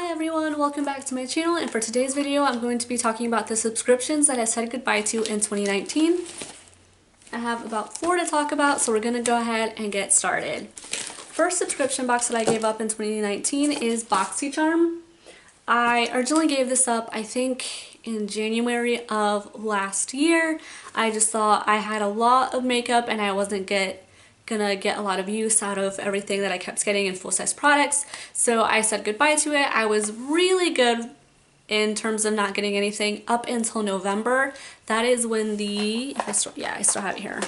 Hi everyone, welcome back to my channel, and for today's video I'm going to be talking about the subscriptions that I said goodbye to in 2019. I have about 4 to talk about, so we're going to go ahead and get started. First subscription box that I gave up in 2019 is Boxycharm. I originally gave this up, I think, in January of last year. I just thought I had a lot of makeup and I wasn't gonna get a lot of use out of everything that I kept getting in full-size products, so I said goodbye to it. I was really good in terms of not getting anything up until November. That is when I still have it here.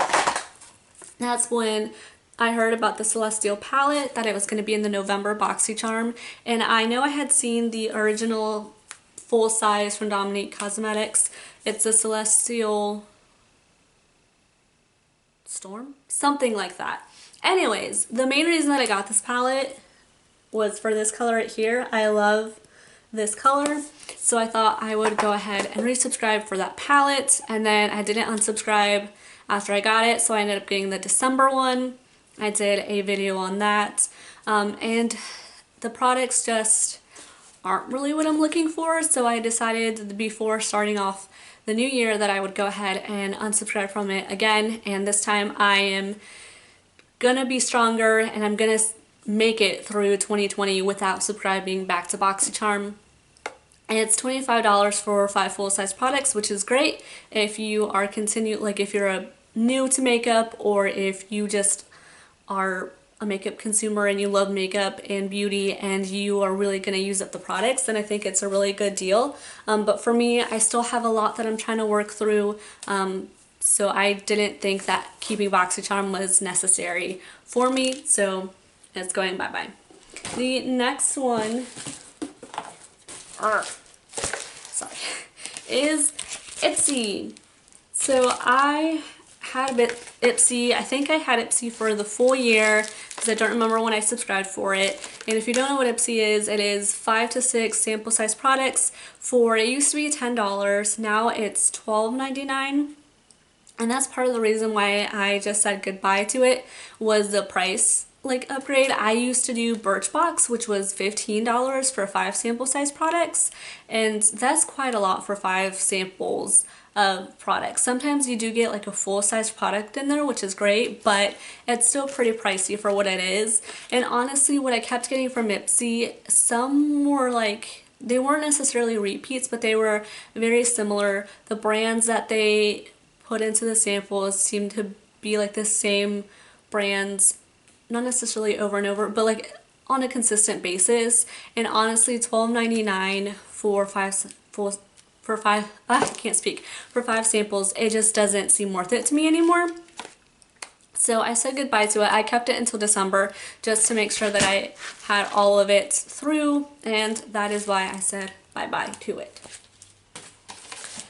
That's when I heard about the Celestial palette, that it was going to be in the November Boxycharm, and I know I had seen the original full size from Dominique Cosmetics. It's a Celestial Storm? Something like that. Anyways, the main reason that I got this palette was for this color right here. I love this color, so I thought I would go ahead and resubscribe for that palette, and then I didn't unsubscribe after I got it, so I ended up getting the December one. I did a video on that, and the products just aren't really what I'm looking for, so I decided before starting off the new year that I would go ahead and unsubscribe from it again, and this time I am gonna be stronger and I'm gonna make it through 2020 without subscribing back to Boxycharm. And it's $25 for 5 full-size products, which is great if you are if you're new to makeup, or if you just are a makeup consumer and you love makeup and beauty and you are really going to use up the products, then I think it's a really good deal. But for me, I still have a lot that I'm trying to work through, so I didn't think that keeping Boxycharm was necessary for me, so it's going bye-bye. The next one is Ipsy. So I had Ipsy. I think I had Ipsy for the full year because I don't remember when I subscribed for it. And if you don't know what Ipsy is, it is 5 to 6 sample size products for, it used to be $10, now it's $12.99. And that's part of the reason why I just said goodbye to it, was the price upgrade. I used to do Birchbox, which was $15 for 5 sample size products, and that's quite a lot for 5 samples of products. Sometimes you do get a full-size product in there, which is great, but it's still pretty pricey for what it is. And honestly, what I kept getting from Ipsy, some were they weren't necessarily repeats, but they were very similar. The brands that they put into the samples seemed to be the same brands, not necessarily over and over, but on a consistent basis. And honestly, $12.99 for 5 samples, it just doesn't seem worth it to me anymore. So I said goodbye to it. I kept it until December just to make sure that I had all of it through, and that is why I said bye-bye to it.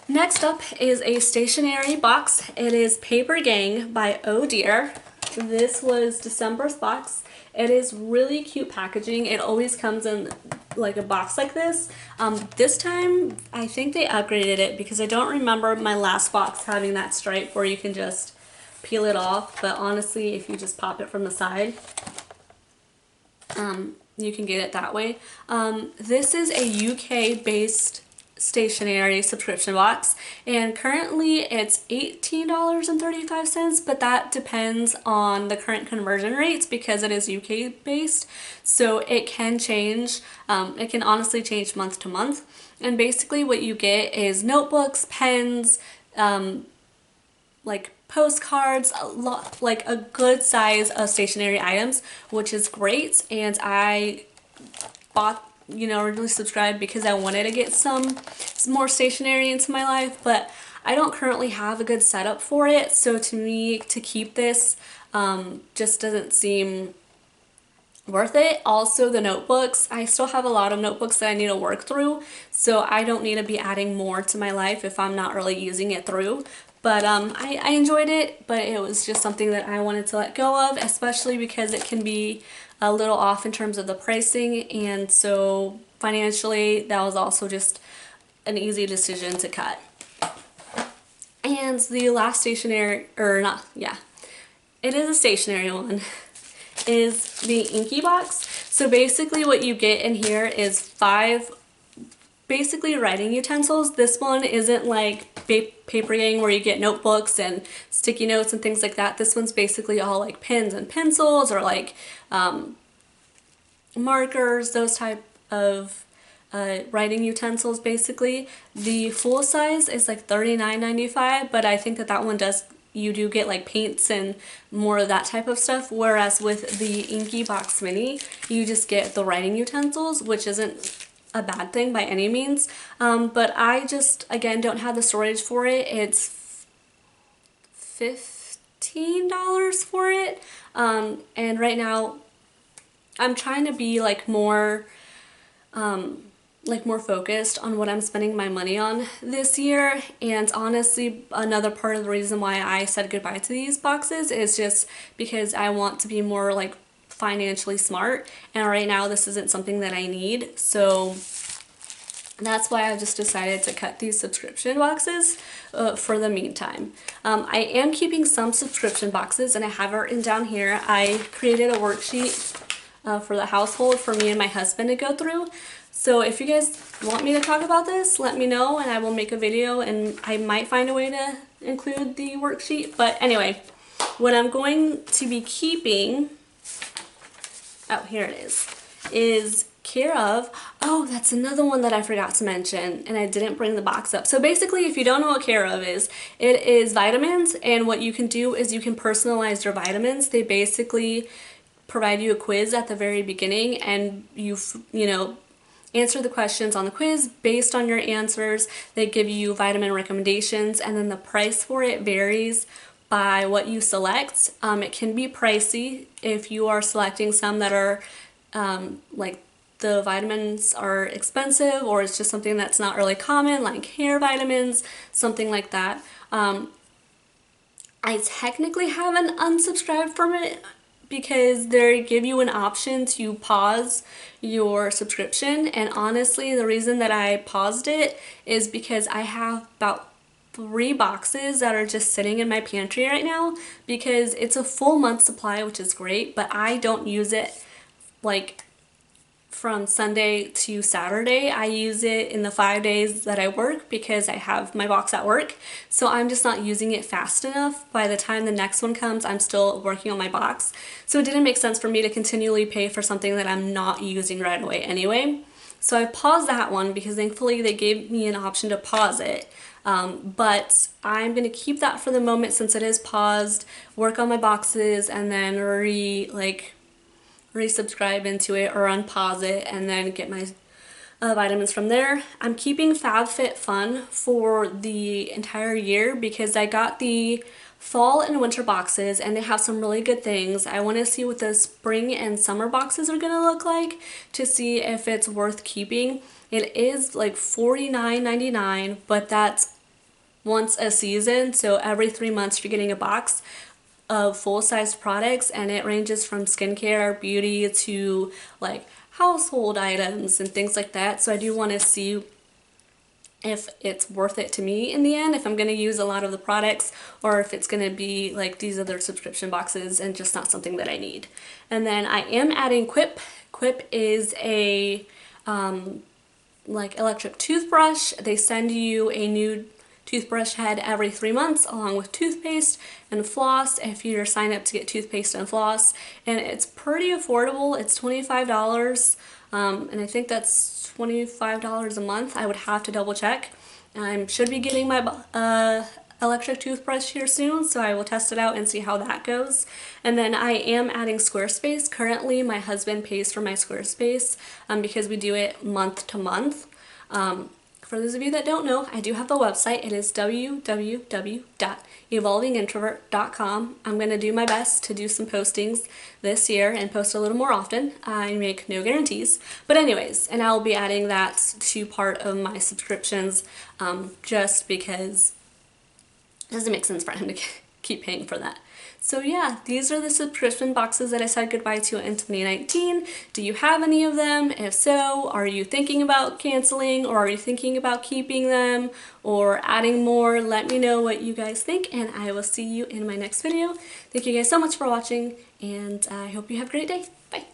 Next up is a stationery box. It is Paper Gang by Oh Dear. This was December's box. It is really cute packaging. It always comes in a box like this. This time I think they upgraded it because I don't remember my last box having that stripe where you can just peel it off, but honestly, if you just pop it from the side, you can get it that way. This is a UK based stationery subscription box, and currently it's $18.35, but that depends on the current conversion rates because it is UK based, so it can change. It can honestly change month to month, and basically what you get is notebooks, pens, postcards, a good size of stationery items, which is great. And I bought, originally subscribed because I wanted to get some more stationery into my life, but I don't currently have a good setup for it, so to me, to keep this just doesn't seem worth it. Also, the notebooks, I still have a lot of notebooks that I need to work through, so I don't need to be adding more to my life if I'm not really using it through. But I enjoyed it, but it was just something that I wanted to let go of, especially because it can be a little off in terms of the pricing, and so financially that was also just an easy decision to cut. And the last stationery, it is a stationery one, is the Inky Box. So basically what you get in here is 5 basically writing utensils. This one isn't like paper yang where you get notebooks and sticky notes and things like that. This one's basically all like pens and pencils, or like markers, those type of writing utensils basically. The full size is like $39.95, but I think that one you do get like paints and more of that type of stuff, whereas with the Inky Box Mini you just get the writing utensils, which isn't a bad thing by any means, but I just again don't have the storage for it. It's $15 for it, and right now I'm trying to be like more focused on what I'm spending my money on this year. And honestly, another part of the reason why I said goodbye to these boxes is just because I want to be more like financially smart, and right now this isn't something that I need. So that's why I've just decided to cut these subscription boxes for the meantime. I am keeping some subscription boxes, and I have it written down here. I created a worksheet for the household for me and my husband to go through. So if you guys want me to talk about this, let me know and I will make a video, and I might find a way to include the worksheet. But anyway, what I'm going to be keeping, oh, here it is Care of. Oh, that's another one that I forgot to mention, and I didn't bring the box up. So basically, if you don't know what Care of is, it is vitamins, and what you can do is you can personalize your vitamins. They basically provide you a quiz at the very beginning, and you know, answer the questions on the quiz. Based on your answers, they give you vitamin recommendations, and then the price for it varies by what you select. It can be pricey if you are selecting some that are like the vitamins are expensive, or it's just something that's not really common, like hair vitamins, something like that. I technically haven't unsubscribed from it because they give you an option to pause your subscription, and honestly the reason that I paused it is because I have about 3 boxes that are just sitting in my pantry right now, because it's a full month supply, which is great, but I don't use it like from Sunday to Saturday. I use it in the 5 days that I work because I have my box at work, so I'm just not using it fast enough. By the time the next one comes, I'm still working on my box, so it didn't make sense for me to continually pay for something that I'm not using right away anyway. So I paused that one because thankfully they gave me an option to pause it. But I'm going to keep that for the moment since it is paused, work on my boxes, and then resubscribe into it or unpause it and then get my vitamins from there. I'm keeping FabFitFun for the entire year because I got the fall and winter boxes and they have some really good things. I want to see what the spring and summer boxes are going to look like to see if it's worth keeping. It is like $49.99, but that's once a season, so every 3 months you're getting a box of full-size products, and it ranges from skincare, beauty, to like household items and things like that. So I do want to see if it's worth it to me in the end, if I'm going to use a lot of the products, or if it's going to be like these other subscription boxes and just not something that I need. And then I am adding Quip. Quip is a like electric toothbrush. They send you a new toothbrush head every 3 months along with toothpaste and floss if you're signed up to get toothpaste and floss, and it's pretty affordable. It's $25, and I think that's $25 a month. I would have to double check. I should be getting my electric toothbrush here soon, so I will test it out and see how that goes. And then I am adding Squarespace. Currently my husband pays for my Squarespace because we do it month to month. For those of you that don't know, I do have the website. It is www.evolvingintrovert.com. I'm going to do my best to do some postings this year and post a little more often. I make no guarantees. But anyways, and I'll be adding that to part of my subscriptions just because it doesn't make sense for him to keep paying for that. So yeah, these are the subscription boxes that I said goodbye to in 2019. Do you have any of them? If so, are you thinking about canceling, or are you thinking about keeping them or adding more? Let me know what you guys think, and I will see you in my next video. Thank you guys so much for watching, and I hope you have a great day. Bye!